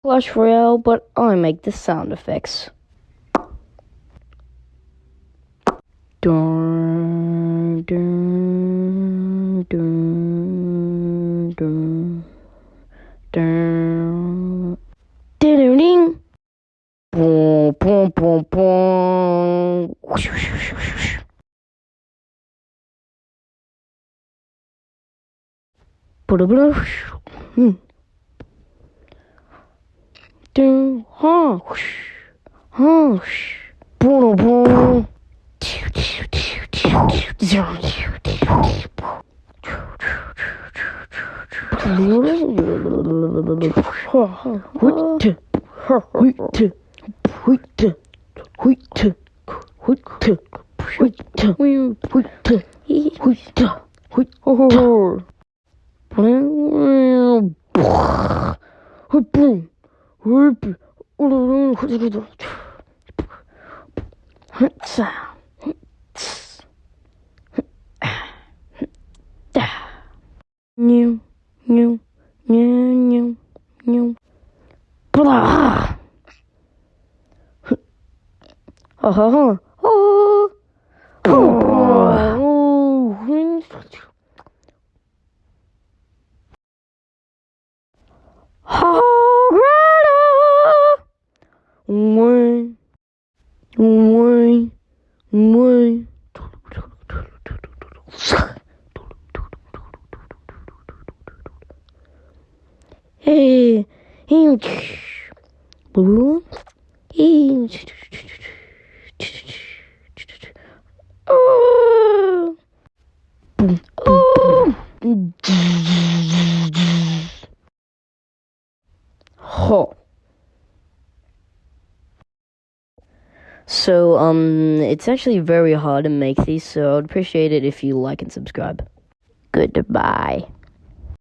Clash Royale, but I make the sound effects. Dun, dun, dun, dun, dun. Ding, ding. Boom, boom, boom, boom. Whoosh, whoosh, whoosh, whoosh. Dun, ha, whoosh, ha, whoosh. Boom, boom. New, new, new, new, new. Blah. Ha ha ha. Oh. Oh. Way, way, way. Hey, blue, oh, boom, boom, ho. So, it's actually very hard to make these, so I'd appreciate it if you like and subscribe. Goodbye.